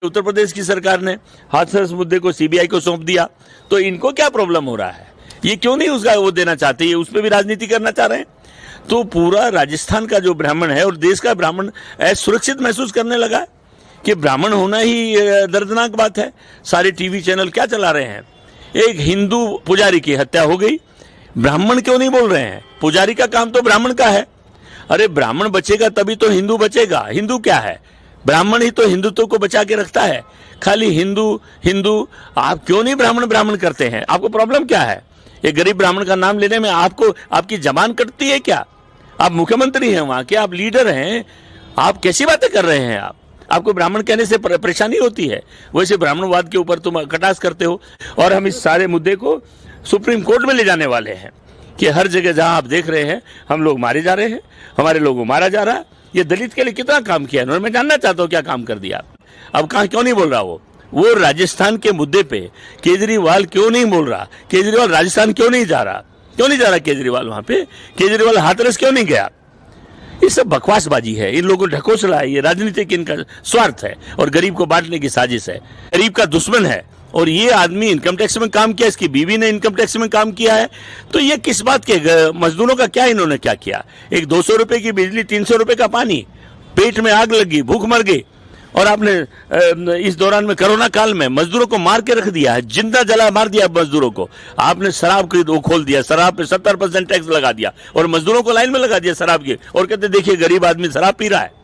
उत्तर प्रदेश की सरकार ने हाथरस मुद्दे को सीबीआई को सौंप दिया, तो इनको क्या प्रॉब्लम हो रहा है? ये क्यों नहीं उसका वो देना चाहते? ये उस पर भी राजनीति करना चाह रहे हैं। तो पूरा राजस्थान का जो ब्राह्मण है और देश का ब्राह्मण सुरक्षित महसूस करने लगा है कि ब्राह्मण होना ही दर्दनाक बात है। सारे टीवी चैनल क्या चला रहे हैं? एक हिंदू पुजारी की हत्या हो गई, ब्राह्मण क्यों नहीं बोल रहे हैं? पुजारी का काम तो ब्राह्मण का है। अरे ब्राह्मण बचेगा तभी तो हिंदू बचेगा। हिंदू क्या है? ब्राह्मण ही तो हिंदुत्व को बचा के रखता है। खाली हिंदू हिंदू, आप क्यों नहीं ब्राह्मण ब्राह्मण करते हैं? आपको प्रॉब्लम क्या है? ये गरीब ब्राह्मण का नाम लेने में आपको आपकी जबान कटती है क्या? आप मुख्यमंत्री हैं वहां के, आप लीडर हैं, आप कैसी बातें कर रहे हैं? आपको ब्राह्मण कहने से परेशानी होती है, वैसे ब्राह्मणवाद के ऊपर तुम कटाक्ष करते हो। और हम इस सारे मुद्दे को सुप्रीम कोर्ट में ले जाने वाले हैं कि हर जगह जहां आप देख रहे हैं हम लोग मारे जा रहे हैं, हमारे लोगों को मारा जा रहा है। ये दलित के लिए कितना काम किया है? मैं जानना चाहता हूँ क्या काम कर दिया। अब कहाँ क्यों नहीं बोल रहा वो राजस्थान के मुद्दे पे केजरीवाल क्यों नहीं बोल रहा? केजरीवाल राजस्थान क्यों नहीं जा रहा? क्यों नहीं जा रहा केजरीवाल वहां पे? केजरीवाल हाथरस क्यों नहीं गया? ये सब बकवासबाजी है, इन लोगों को ढकोसला है, ये राजनीतिक इनका स्वार्थ है और गरीब को बांटने की साजिश है। गरीब का दुश्मन है। और ये आदमी इनकम टैक्स में काम किया, इसकी बीवी ने इनकम टैक्स में काम किया है, तो ये किस बात के? मजदूरों का क्या इन्होंने क्या किया? एक 200 रुपए की बिजली, 300 रुपए का पानी, पेट में आग लगी, भूख मर गई। और आपने इस दौरान में कोरोना काल में मजदूरों को मार के रख दिया है, जिंदा जला मार दिया मजदूरों को। आपने शराब को खोल दिया, शराब पे 70% टैक्स लगा दिया और मजदूरों को लाइन में लगा दिया शराब की, और कहते देखिए गरीब आदमी शराब पी रहा है।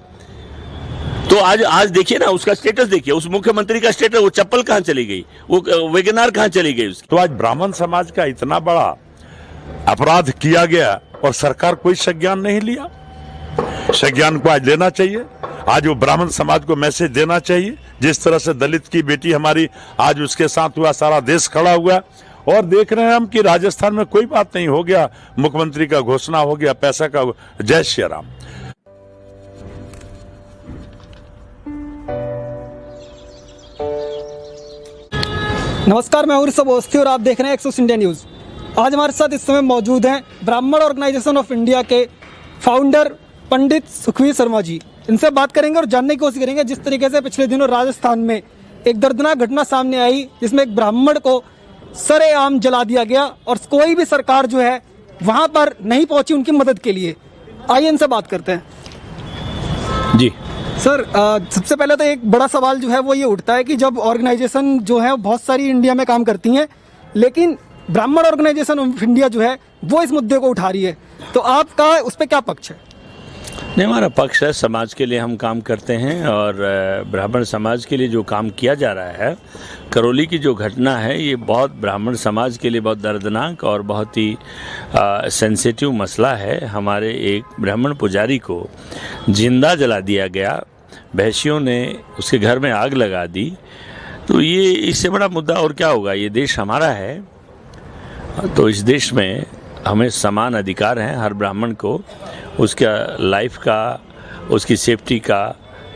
तो आज देखिए ना, उसका स्टेटस देखिए, उस मुख्यमंत्री का स्टेटस, वो चप्पल कहां चली गई, वो वेगनार कहां चली गई उसकी। तो आज ब्राह्मण समाज का इतना बड़ा अपराध किया गया और सरकार कोई संज्ञान नहीं लिया। संज्ञान को आज लेना चाहिए। आज वो ब्राह्मण समाज को मैसेज देना चाहिए, जिस तरह से दलित की बेटी हमारी आज उसके साथ हुआ, सारा देश खड़ा हुआ। और देख रहे हैं हम कि राजस्थान में कोई बात नहीं, हो गया मुख्यमंत्री का घोषणा हो गया, पैसा का। जय श्री राम। नमस्कार, मैं ऋषभ अवस्थी और आप देख रहे हैं एक्सोस इंडिया न्यूज़। आज हमारे साथ इस समय मौजूद हैं ब्राह्मण ऑर्गेनाइजेशन ऑफ इंडिया के फाउंडर पंडित सुखवीर शर्मा जी। इनसे बात करेंगे और जानने की कोशिश करेंगे जिस तरीके से पिछले दिनों राजस्थान में एक दर्दनाक घटना सामने आई, जिसमें एक ब्राह्मण को सरेआम जला दिया गया और कोई भी सरकार जो है वहाँ पर नहीं पहुँची उनकी मदद के लिए। आइए इनसे बात करते हैं। जी सर, सबसे पहले तो एक बड़ा सवाल जो है वो ये उठता है कि जब ऑर्गेनाइजेशन जो है बहुत सारी इंडिया में काम करती हैं, लेकिन ब्राह्मण ऑर्गेनाइजेशन ऑफ इंडिया जो है वो इस मुद्दे को उठा रही है, तो आपका उस पर क्या पक्ष है? नहीं, हमारा पक्ष है, समाज के लिए हम काम करते हैं और ब्राह्मण समाज के लिए जो काम किया जा रहा है, करौली की जो घटना है, ये बहुत ब्राह्मण समाज के लिए बहुत दर्दनाक और बहुत ही सेंसिटिव मसला है। हमारे एक ब्राह्मण पुजारी को जिंदा जला दिया गया, बहसियों ने उसके घर में आग लगा दी। तो ये इससे बड़ा मुद्दा और क्या होगा? ये देश हमारा है, तो इस देश में हमें समान अधिकार हैं हर ब्राह्मण को, उसका लाइफ का, उसकी सेफ्टी का।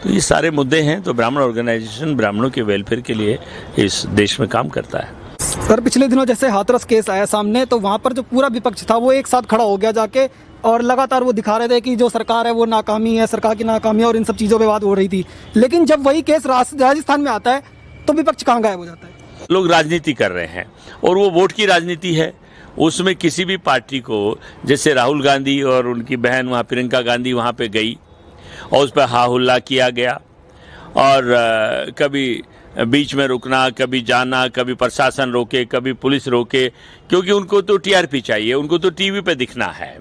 तो ये सारे मुद्दे हैं। तो ब्राह्मण ऑर्गेनाइजेशन ब्राह्मणों के वेलफेयर के लिए इस देश में काम करता है। सर, पिछले दिनों जैसे हाथरस केस आया सामने, तो वहाँ पर जो पूरा विपक्ष था वो एक साथ खड़ा हो गया जाके, और लगातार वो दिखा रहे थे कि जो सरकार है वो नाकामी है, सरकार की नाकामी है, और इन सब चीज़ों पर बात हो रही थी। लेकिन जब वही केस राजस्थान में आता है तो विपक्ष कहाँ गायब हो जाता है? लोग राजनीति कर रहे हैं और वो वोट की राजनीति है। उसमें किसी भी पार्टी को, जैसे राहुल गांधी और उनकी बहन वहाँ प्रियंका गांधी वहाँ पे गई और उस पर हा हुल्ला किया गया, और कभी बीच में रुकना, कभी जाना, कभी प्रशासन रोके, कभी पुलिस रोके, क्योंकि उनको तो टीआरपी चाहिए, उनको तो टीवी पे दिखना है।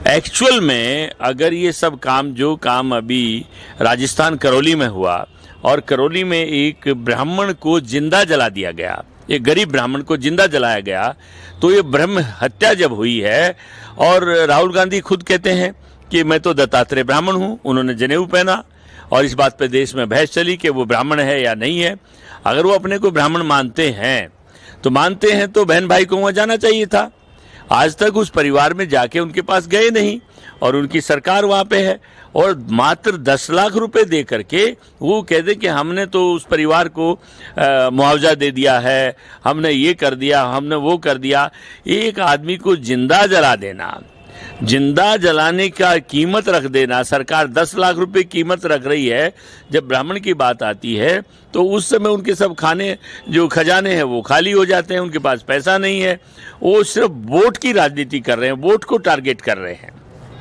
एक्चुअल में अगर ये सब काम, जो काम अभी राजस्थान करौली में हुआ, और करौली में एक ब्राह्मण को जिंदा जला दिया गया, एक गरीब ब्राह्मण को जिंदा जलाया गया, तो ये ब्रह्म हत्या जब हुई है, और राहुल गांधी खुद कहते हैं कि मैं तो दत्तात्रेय ब्राह्मण हूं, उन्होंने जनेऊ पहना, और इस बात पे देश में बहस चली कि वो ब्राह्मण है या नहीं है। अगर वो अपने को ब्राह्मण मानते हैं तो बहन भाई को वहाँ जाना चाहिए था। आज तक उस परिवार में जाके उनके पास गए नहीं, और उनकी सरकार वहाँ पे है, और मात्र 10 लाख रुपए दे करके वो कहते कि हमने तो उस परिवार को मुआवजा दे दिया है, हमने ये कर दिया, हमने वो कर दिया। एक आदमी को जिंदा जला देना, जिंदा जलाने का कीमत रख देना, सरकार 10 लाख रुपए कीमत रख रही है। जब ब्राह्मण की बात आती है तो उस समय उनके सब खाने जो खजाने हैं वो खाली हो जाते हैं, उनके पास पैसा नहीं है, वो सिर्फ वोट की राजनीति कर रहे हैं, वोट को टारगेट कर रहे हैं।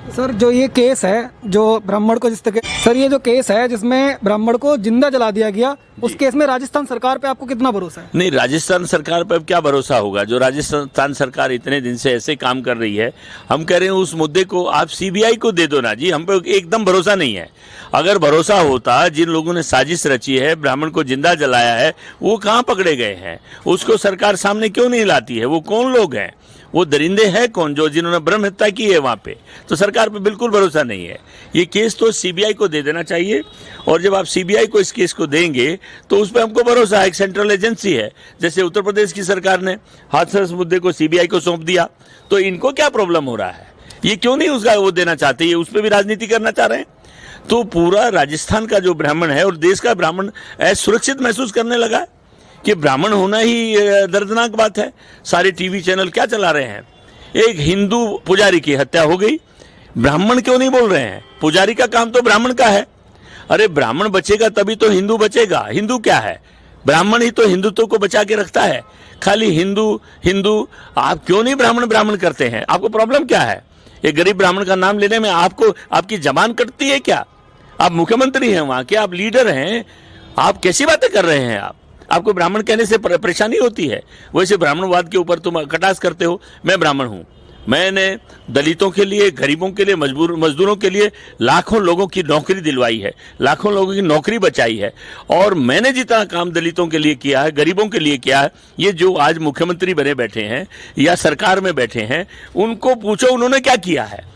सर जो ये केस है जो ब्राह्मण को सर ये जो केस है जिसमें ब्राह्मण को जिंदा जला दिया गया, उस केस में राजस्थान सरकार पे आपको कितना भरोसा है? नहीं, राजस्थान सरकार पर अब क्या भरोसा होगा? जो राजस्थान सरकार इतने दिन से ऐसे काम कर रही है, हम कह रहे हैं उस मुद्दे को आप सीबीआई को दे दो ना जी, हम पे एकदम भरोसा नहीं है। अगर भरोसा होता, जिन लोगों ने साजिश रची है, ब्राह्मण को जिंदा जलाया है, वो कहाँ पकड़े गए हैं? उसको सरकार सामने क्यों नहीं लाती है? वो कौन लोग हैं? वो दरिंदे हैं कौन जो जिन्होंने ब्रह्म हत्या की है वहां पे? तो सरकार पे बिल्कुल भरोसा नहीं है। ये केस तो सीबीआई को दे देना चाहिए, और जब आप सीबीआई को इस केस को देंगे तो उस पर हमको भरोसा है। एक सेंट्रल एजेंसी है, जैसे उत्तर प्रदेश की सरकार ने हाथरस मुद्दे को सीबीआई को सौंप दिया, तो इनको क्या प्रॉब्लम हो रहा है? ये क्यों नहीं उसका वो देना चाहते? ये उस पर भी राजनीति करना चाह रहे हैं। तो पूरा राजस्थान का जो ब्राह्मण है और देश का ब्राह्मण सुरक्षित महसूस करने लगा है कि ब्राह्मण होना ही दर्दनाक बात है। सारे टीवी चैनल क्या चला रहे हैं? एक हिंदू पुजारी की हत्या हो गई, ब्राह्मण क्यों नहीं बोल रहे हैं? पुजारी का काम तो ब्राह्मण का है। अरे ब्राह्मण बचेगा तभी तो हिंदू बचेगा। हिंदू क्या है? ब्राह्मण ही तो हिंदुत्व को बचा के रखता है। खाली हिंदू हिंदू, आप क्यों नहीं ब्राह्मण ब्राह्मण करते हैं? आपको प्रॉब्लम क्या है? एक गरीब ब्राह्मण का नाम लेने में आपको आपकी जबान कटती है क्या? आप मुख्यमंत्री हैं वहां के, आप लीडर हैं, आप कैसी बातें कर रहे हैं? आपको ब्राह्मण कहने से परेशानी होती है? वैसे ब्राह्मणवाद के ऊपर तुम कटास करते हो। मैं ब्राह्मण हूं, मैंने दलितों के लिए, गरीबों के लिए, मजदूरों के लिए लाखों लोगों की नौकरी दिलवाई है, लाखों लोगों की नौकरी बचाई है, और मैंने जितना काम दलितों के लिए किया है, गरीबों के लिए किया है, ये जो आज मुख्यमंत्री बने बैठे हैं या सरकार में बैठे हैं, उनको पूछो उन्होंने क्या किया है।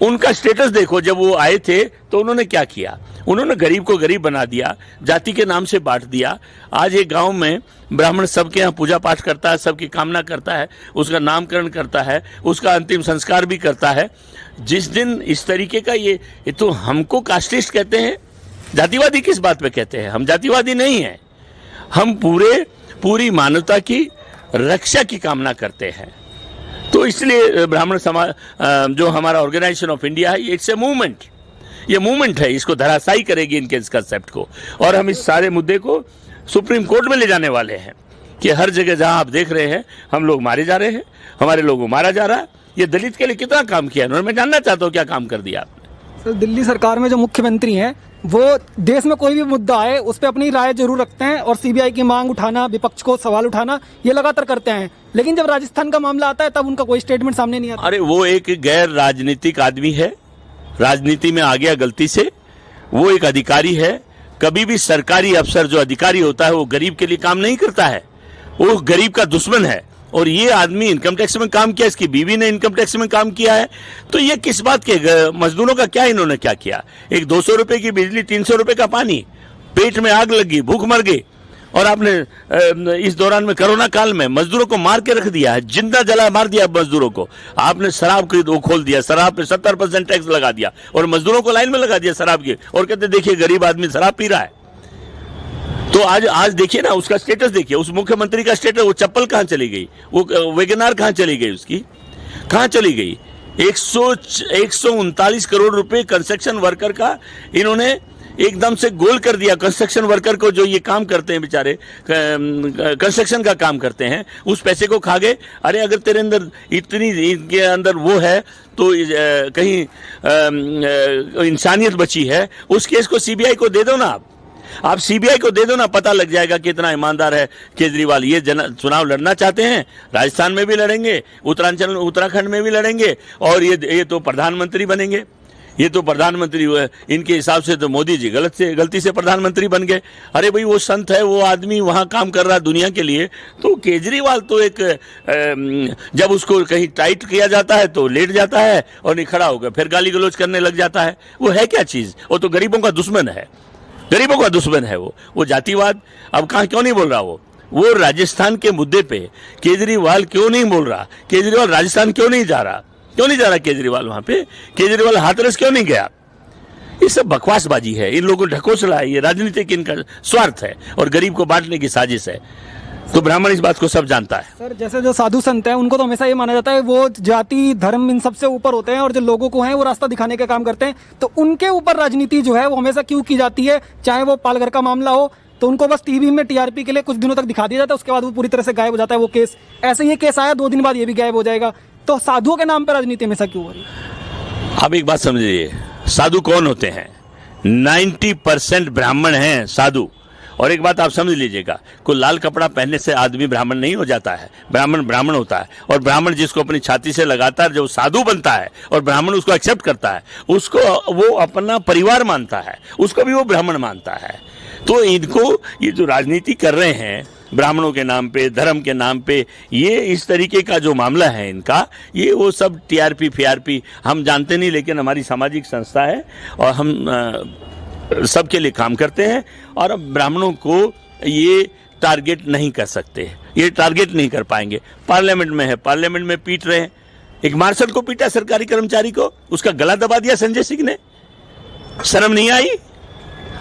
उनका स्टेटस देखो, जब वो आए थे तो उन्होंने क्या किया? उन्होंने गरीब को गरीब बना दिया, जाति के नाम से बांट दिया। आज एक गांव में ब्राह्मण सबके यहाँ पूजा पाठ करता है, सबकी कामना करता है, उसका नामकरण करता है, उसका अंतिम संस्कार भी करता है। जिस दिन इस तरीके का ये तो हमको कास्टिस्ट कहते हैं, जातिवादी किस बात पे कहते हैं? हम जातिवादी नहीं हैं, हम पूरी मानवता की रक्षा की कामना करते हैं। तो इसलिए ब्राह्मण समाज जो हमारा ऑर्गेनाइजेशन ऑफ इंडिया है, इट्स ए मूवमेंट, ये मूवमेंट है, इसको धराशायी करेगी इनके इस कंसेप्ट को, और हम इस सारे मुद्दे को सुप्रीम कोर्ट में ले जाने वाले हैं कि हर जगह जहां आप देख रहे हैं हम लोग मारे जा रहे हैं, हमारे लोगों को मारा जा रहा है। ये दलित के लिए कितना काम किया इन्होंने, मैं जानना चाहता हूँ क्या काम कर दिया आपने? सर दिल्ली सरकार में जो मुख्यमंत्री हैं वो देश में कोई भी मुद्दा आए उस पर अपनी राय जरूर रखते हैं, और सीबीआई की मांग उठाना, विपक्ष को सवाल उठाना, ये लगातार करते हैं, लेकिन जब राजस्थान का मामला आता है तब उनका कोई स्टेटमेंट सामने नहीं आता। अरे वो एक गैर राजनीतिक आदमी है, राजनीति में आ गया गलती से, वो एक अधिकारी है। कभी भी सरकारी अफसर जो अधिकारी होता है वो गरीब के लिए काम नहीं करता है, वो गरीब का दुश्मन है। और ये आदमी इनकम टैक्स में काम किया, इसकी बीवी ने इनकम टैक्स में काम किया है, तो ये किस बात के? मजदूरों का क्या इन्होंने क्या किया? एक 200 रुपए की बिजली, 300 रुपए का पानी, पेट में आग लगी, भूख मर गई, और आपने इस दौरान में कोरोना काल में मजदूरों को मार के रख दिया है, जिंदा जला मार दिया मजदूरों को। आपने शराब की वो खोल दिया, शराब पे 70% टैक्स लगा दिया, और मजदूरों को लाइन में लगा दिया शराब की, और कहते देखिए गरीब आदमी शराब पी रहा है। तो आज देखिए ना, उसका स्टेटस देखिए, उस मुख्यमंत्री का स्टेटस, वो चप्पल कहां चली गई, वो वेगनार कहां चली गई, उसकी कहां चली गई? 139 करोड़ रुपए कंस्ट्रक्शन वर्कर का इन्होंने एकदम से गोल कर दिया। कंस्ट्रक्शन वर्कर को जो ये काम करते हैं बेचारे, कंस्ट्रक्शन का काम करते हैं, उस पैसे को खा गए। अरे अगर तेरे अंदर इतनी, इनके अंदर वो है तो कहीं इंसानियत बची है, उस केस को सीबीआई को दे दो ना। आप सीबीआई को दे दो ना, पता लग जाएगा कितना ईमानदार है केजरीवाल। ये चुनाव लड़ना चाहते हैं, राजस्थान में भी लड़ेंगे, उत्तराखंड में भी लड़ेंगे, और ये तो प्रधानमंत्री बनेंगे। ये तो प्रधानमंत्री हुए, इनके हिसाब से तो मोदी जी गलती से प्रधानमंत्री बन गए। अरे भाई वो संत है, वो आदमी वहां काम कर रहा है दुनिया के लिए, तो केजरीवाल तो एक जब उसको कहीं टाइट किया जाता है तो लेट जाता है, और नहीं खड़ा होकर फिर गाली गलौज करने लग जाता है। वो है क्या चीज? वो तो गरीबों का दुश्मन है, गरीबों का दुश्मन है वो जातिवाद। अब क्यों नहीं बोल रहा वो राजस्थान के मुद्दे पे केजरीवाल क्यों नहीं बोल रहा? केजरीवाल राजस्थान क्यों नहीं जा रहा केजरीवाल वहां पे? केजरीवाल हाथरस क्यों नहीं गया? ये सब बकवासबाजी है, इन लोगों को ढकोसला है, ये राजनीतिक इनका स्वार्थ है और गरीब को बांटने की साजिश है। तो ब्राह्मण इस बात को सब जानता है। सर जैसे जो साधु संत हैं उनको तो हमेशा ये माना जाता है वो जाति धर्म इन सबसे ऊपर होते हैं और जो लोगों को हैं वो रास्ता दिखाने का काम करते हैं, तो उनके ऊपर राजनीति जो है वो हमेशा क्यों की जाती है? चाहे वो पालघर का मामला हो तो उनको बस टीवी में टीआरपी के लिए कुछ दिनों तक दिखा दिया जाता है, उसके बाद वो पूरी तरह से गायब हो जाता है वो केस। ऐसे ये केस आया 2 दिन बाद ये भी गायब हो जाएगा, तो साधुओं के नाम पर राजनीति हमेशा क्यों हो रही है? आप एक बात समझिए, साधु कौन होते हैं? 90% ब्राह्मण हैं साधु। और एक बात आप समझ लीजिएगा, कोई लाल कपड़ा पहनने से आदमी ब्राह्मण नहीं हो जाता है, ब्राह्मण ब्राह्मण होता है। और ब्राह्मण जिसको अपनी छाती से लगातार जो साधु बनता है और ब्राह्मण उसको एक्सेप्ट करता है, उसको वो अपना परिवार मानता है, उसको भी वो ब्राह्मण मानता है। तो इनको ये जो राजनीति कर रहे हैं ब्राह्मणों के नाम पे, धर्म के नाम पे, ये इस तरीके का जो मामला है इनका, ये वो सब टीआरपी फीआरपी हम जानते नहीं, लेकिन हमारी सामाजिक संस्था है और हम सबके लिए काम करते हैं। और अब ब्राह्मणों को ये टारगेट नहीं कर सकते, ये टारगेट नहीं कर पाएंगे। पार्लियामेंट में है, पार्लियामेंट में पीट रहे हैं। एक मार्शल को पीटा, सरकारी कर्मचारी को, उसका गला दबा दिया संजय सिंह ने, शर्म नहीं आई?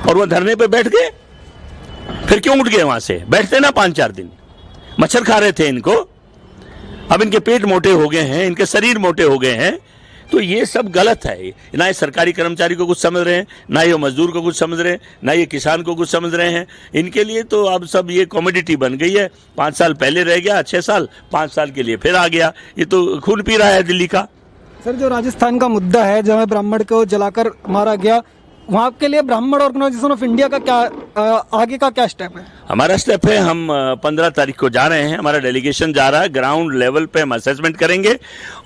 और वह धरने पे बैठ गए। फिर क्यों उठ गए वहां से? बैठते ना 5-4 दिन, मच्छर खा रहे थे इनको। अब इनके पेट मोटे हो गए हैं, इनके शरीर मोटे हो गए हैं। तो ये सब गलत है। ना ये सरकारी कर्मचारी को कुछ समझ रहे हैं, ना ये मजदूर को कुछ समझ रहे हैं, ना ये किसान को कुछ समझ रहे हैं। इनके लिए तो अब सब ये कॉमोडिटी बन गई है। 5 साल पहले रह गया, 6 साल, 5 साल के लिए फिर आ गया। ये तो खून पी रहा है दिल्ली का। सर जो राजस्थान का मुद्दा है जहाँ ब्राह्मण को जलाकर मारा गया, वहाँ के लिए ब्राह्मण ऑर्गेनाइजेशन ऑफ इंडिया का क्या आगे का क्या स्टेप है? हमारा स्टेप है, हम 15 तारीख को जा रहे हैं, हमारा डेलीगेशन जा रहा है। ग्राउंड लेवल पे हम असेसमेंट करेंगे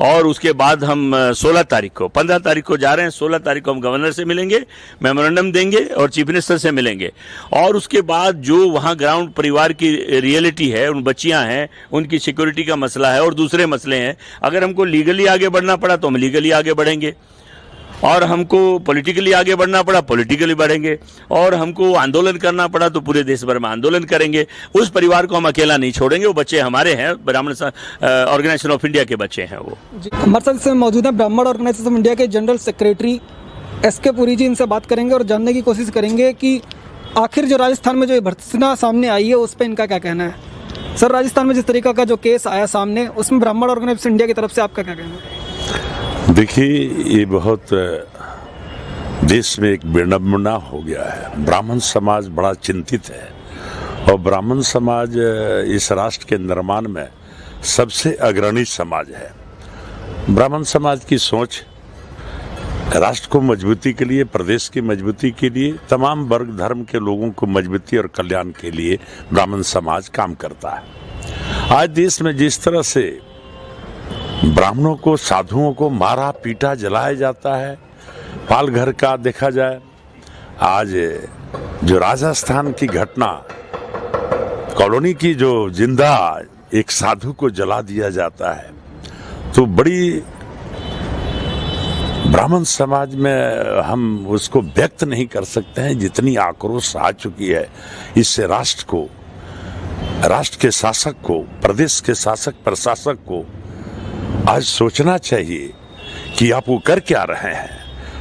और उसके बाद हम 16 तारीख को, 15 तारीख को जा रहे हैं, 16 तारीख को हम गवर्नर से मिलेंगे, मेमोरेंडम देंगे और चीफ मिनिस्टर से मिलेंगे। और उसके बाद जो वहाँ ग्राउंड परिवार की रियलिटी है, उन बच्चियाँ हैं, उनकी सिक्योरिटी का मसला है और दूसरे मसले हैं। अगर हमको लीगली आगे बढ़ना पड़ा तो हम लीगली आगे बढ़ेंगे, और हमको पॉलिटिकली आगे बढ़ना पड़ा पॉलिटिकली बढ़ेंगे, और हमको आंदोलन करना पड़ा तो पूरे देश भर में आंदोलन करेंगे। उस परिवार को हम अकेला नहीं छोड़ेंगे, वो बच्चे हमारे हैं, ब्राह्मण ऑर्गेनाइजेशन ऑफ इंडिया के बच्चे हैं वो। हमारे साथ इसमें मौजूद है ब्राह्मण ऑर्गेनाइजेशन ऑफ इंडिया के जनरल सेक्रेटरी SK पुरी जी। इनसे बात करेंगे और जानने की कोशिश करेंगे कि आखिर जो राजस्थान में जो भर्त्सना सामने आई है उस पर इनका क्या कहना है। सर राजस्थान में जिस तरीका का जो केस आया सामने, उसमें ब्राह्मण ऑर्गेनाइजेशन इंडिया की तरफ से आपका क्या कहना है? देखिए, ये बहुत देश में एक विडंबना हो गया है। ब्राह्मण समाज बड़ा चिंतित है और ब्राह्मण समाज इस राष्ट्र के निर्माण में सबसे अग्रणी समाज है। ब्राह्मण समाज की सोच राष्ट्र को मजबूती के लिए, प्रदेश की मजबूती के लिए, तमाम वर्ग धर्म के लोगों को मजबूती और कल्याण के लिए ब्राह्मण समाज काम करता है। आज देश में जिस तरह से ब्राह्मणों को, साधुओं को मारा पीटा जलाया जाता है, पालघर का देखा जाए, आज जो राजस्थान की घटना, कॉलोनी की जो जिंदा एक साधु को जला दिया जाता है, तो बड़ी ब्राह्मण समाज में हम उसको व्यक्त नहीं कर सकते हैं जितनी आक्रोश आ चुकी है। इससे राष्ट्र को, राष्ट्र के शासक को, प्रदेश के शासक प्रशासक को आज सोचना चाहिए कि आप वो कर क्या रहे हैं,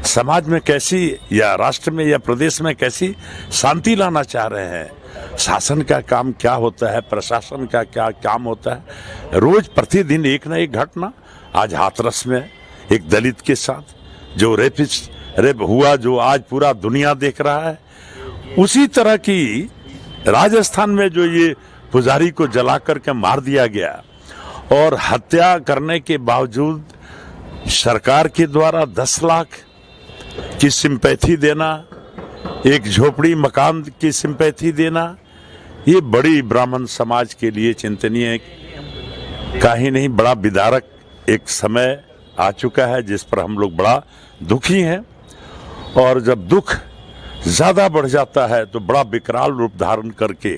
समाज में कैसी, या राष्ट्र में या प्रदेश में कैसी शांति लाना चाह रहे हैं। शासन का काम क्या होता है, प्रशासन का क्या काम होता है। रोज प्रतिदिन एक ना एक घटना। आज हाथरस में एक दलित के साथ जो रेप हुआ, जो आज पूरा दुनिया देख रहा है। उसी तरह की राजस्थान में जो ये पुजारी को जला करके मार दिया गया और हत्या करने के बावजूद सरकार के द्वारा 10 लाख की सिंपैथी देना, एक झोपड़ी मकान की सिंपैथी देना, ये बड़ी ब्राह्मण समाज के लिए चिंतनीय का ही नहीं, बड़ा विदारक एक समय आ चुका है जिस पर हम लोग बड़ा दुखी हैं। और जब दुख ज्यादा बढ़ जाता है तो बड़ा विकराल रूप धारण करके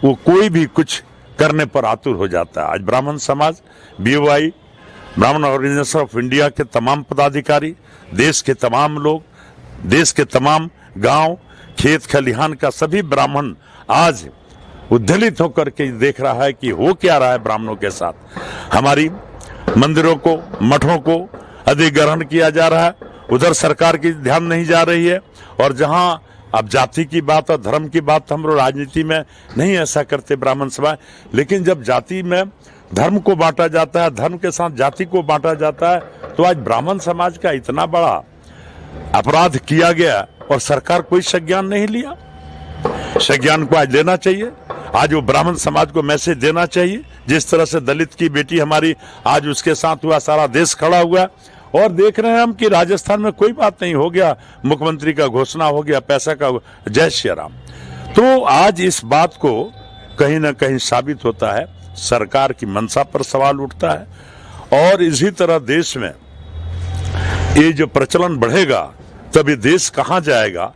वो कोई भी कुछ करने पर आतुर हो जाता है। आज ब्राह्मण समाज, BOI, ब्राह्मण ऑर्गेनाइजेशन ऑफ इंडिया के तमाम पदाधिकारी, देश के तमाम लोग, देश के तमाम गांव, खेत खलिहान का सभी ब्राह्मण आज उद्वेलित होकर के देख रहा है कि हो क्या रहा है ब्राह्मणों के साथ। हमारी मंदिरों को, मठों को अधिग्रहण किया जा रहा है, उधर सरकार की ध्यान नहीं जा रही है। और जहां अब जाति की बात और धर्म की बात हम लोग राजनीति में नहीं ऐसा करते ब्राह्मण समाज, लेकिन जब जाति में धर्म को बांटा जाता है, धर्म के साथ जाति को बांटा जाता है, तो आज ब्राह्मण समाज का इतना बड़ा अपराध किया गया और सरकार कोई संज्ञान नहीं लिया। संज्ञान को आज लेना चाहिए। आज वो ब्राह्मण समाज को मैसेज देना चाहिए, जिस तरह से दलित की बेटी हमारी आज उसके साथ हुआ, सारा देश खड़ा हुआ। और देख रहे हैं हम कि राजस्थान में कोई बात नहीं, हो गया मुख्यमंत्री का घोषणा हो गया, पैसा का, जय श्री राम। तो आज इस बात को कहीं ना कहीं साबित होता है, सरकार की मंशा पर सवाल उठता है। और इसी तरह देश में ये जो प्रचलन बढ़ेगा तब ये देश कहाँ जाएगा,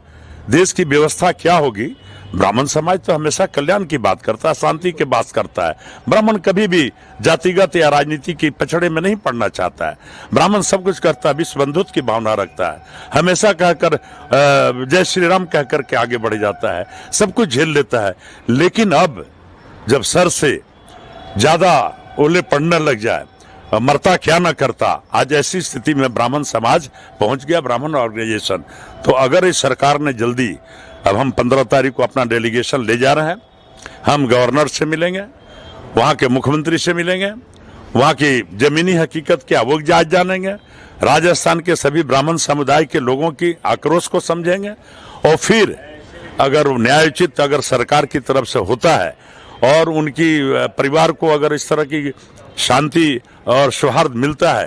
देश की व्यवस्था क्या होगी। ब्राह्मण समाज तो हमेशा कल्याण की बात करता है, शांति की बात करता है। ब्राह्मण कभी भी जातिगत या राजनीति के पछड़े में नहीं पड़ना चाहता है। ब्राह्मण सब कुछ करता है, विश्व बंधुत्व की भावना रखता है, हमेशा कहकर जय श्री राम कहकर के आगे बढ़ जाता है, सब कुछ झेल लेता है। लेकिन अब जब सर से ज्यादा ओले पड़ने लग जाए, मरता क्या न करता, आज ऐसी स्थिति में ब्राह्मण समाज पहुंच गया, ब्राह्मण ऑर्गेनाइजेशन। तो अगर इस सरकार ने जल्दी, अब हम 15 तारीख को अपना डेलीगेशन ले जा रहे हैं, हम गवर्नर से मिलेंगे, वहां के मुख्यमंत्री से मिलेंगे, वहां की जमीनी हकीकत क्या वो जांच जानेंगे, राजस्थान के सभी ब्राह्मण समुदाय के लोगों की आक्रोश को समझेंगे। और फिर अगर न्यायोचित अगर सरकार की तरफ से होता है और उनकी परिवार को अगर इस तरह की शांति और सौहार्द मिलता है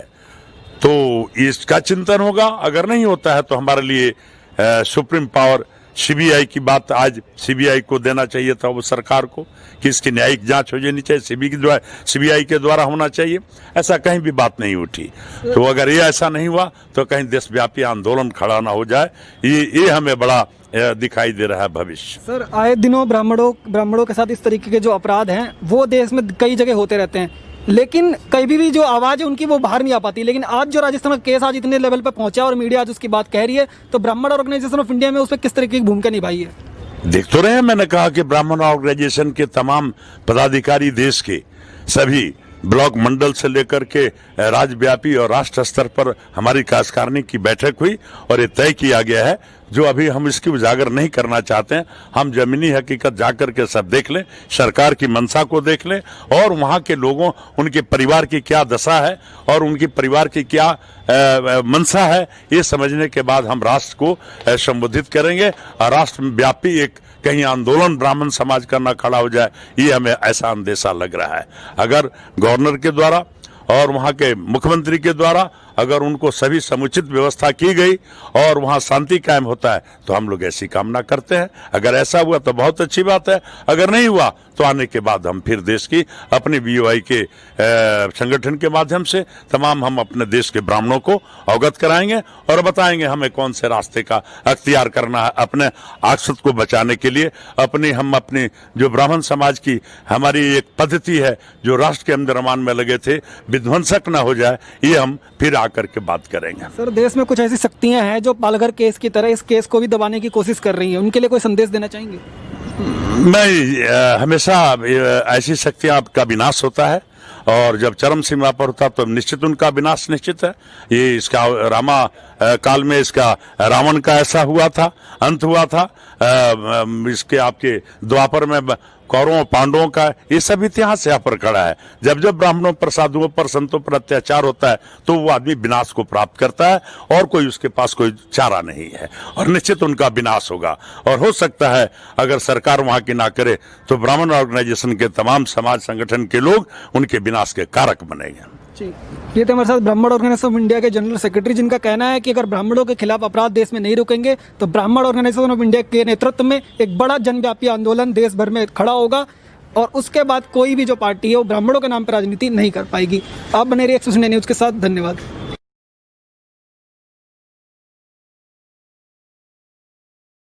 तो इसका चिंतन होगा। अगर नहीं होता है तो हमारे लिए सुप्रीम पावर सीबीआई की बात आज सीबीआई को देना चाहिए था, वो सरकार को, कि इसकी न्यायिक जांच हो जानी चाहिए, सीबीआई के द्वारा होना चाहिए। ऐसा कहीं भी बात नहीं उठी। तो अगर ये ऐसा नहीं हुआ तो कहीं देशव्यापी आंदोलन खड़ा ना हो जाए, ये हमें बड़ा दिखाई दे रहा है भविष्य। सर, आए दिनों ब्राह्मणों के साथ इस तरीके के जो अपराध हैं वो देश में कई जगह होते रहते हैं, लेकिन कभी भी जो आवाज़ है उनकी वो बाहर नहीं आ पाती। लेकिन आज जो राजस्थान का केस आज इतने लेवल पे पहुंचा और मीडिया आज उसकी बात कह रही है, तो ब्राह्मण ऑर्गेनाइजेशन ऑफ इंडिया में उस पर किस तरीके की भूमिका निभाई है? देख तो रहे हैं, मैंने कहा कि ब्राह्मण ऑर्गेनाइजेशन के तमाम पदाधिकारी देश के सभी ब्लॉक मंडल से लेकर के राज्यव्यापी और राष्ट्र स्तर पर हमारी कार्यकारिणी की बैठक हुई और ये तय किया गया है, जो अभी हम इसकी उजागर नहीं करना चाहते हैं। हम जमीनी हकीकत जाकर के सब देख लें, सरकार की मंशा को देख लें और वहां के लोगों, उनके परिवार की क्या दशा है और उनकी परिवार की क्या मंशा है, ये समझने के बाद हम राष्ट्र को संबोधित करेंगे। और राष्ट्र व्यापी एक कहीं आंदोलन ब्राह्मण समाज करना खड़ा हो जाए, ये हमें ऐसा अंदेशा लग रहा है। अगर गवर्नर के द्वारा और वहां के मुख्यमंत्री के द्वारा अगर उनको सभी समुचित व्यवस्था की गई और वहां शांति कायम होता है तो हम लोग ऐसी कामना करते हैं। अगर ऐसा हुआ तो बहुत अच्छी बात है, अगर नहीं हुआ तो आने के बाद हम फिर देश की अपने बीओआई के संगठन के माध्यम से तमाम हम अपने देश के ब्राह्मणों को अवगत कराएंगे और बताएंगे हमें कौन से रास्ते का अख्तियार करना है अपने आक्षत को बचाने के लिए। अपनी जो ब्राह्मण समाज की हमारी एक पद्धति है जो राष्ट्र के अंदरमान में लगे थे, विध्वंसक न हो जाए, ये हम फिर आकर के बात करेंगे। सर, देश में कुछ ऐसी शक्तियां हैं जो पालघर केस की तरह इस केस को भी दबाने की कोशिश कर रही हैं, उनके लिए कोई संदेश देना चाहेंगे? मैं हमेशा ऐसी शक्तियां का विनाश होता है और जब चरम सीमा पर होता तो निश्चित उनका विनाश निश्चित है। ये इसका रामा काल में इसका रावण का ऐसा हुआ था, अंत हुआ था। इसके आपके द्वापर में कौरवों पांडवों का ये सब इतिहास यहाँ पर खड़ा है। जब जब ब्राह्मणों पर, साधुओं पर, संतों पर अत्याचार होता है तो वो आदमी विनाश को प्राप्त करता है और कोई उसके पास कोई चारा नहीं है और निश्चित उनका विनाश होगा। और हो सकता है अगर सरकार वहां की ना करे तो ब्राह्मण ऑर्गेनाइजेशन के तमाम समाज संगठन के लोग उनके विनाश के कारक बनेंगे। ये थे हमारे साथ ब्राह्मण ऑर्गेनाइजेशन ऑफ इंडिया के जनरल सेक्रेटरी, जिनका कहना है कि अगर ब्राह्मणों के खिलाफ अपराध देश में नहीं रुकेंगे तो ब्राह्मण ऑर्गेनाइजेशन ऑफ इंडिया के नेतृत्व में एक बड़ा जनव्यापी आंदोलन देश भर में खड़ा होगा और उसके बाद कोई भी जो पार्टी है वो ब्राह्मणों के नाम पर राजनीति नहीं कर पाएगी। आप बने रहिए एक्सप्रेस इंडिया न्यूज़ के साथ। धन्यवाद।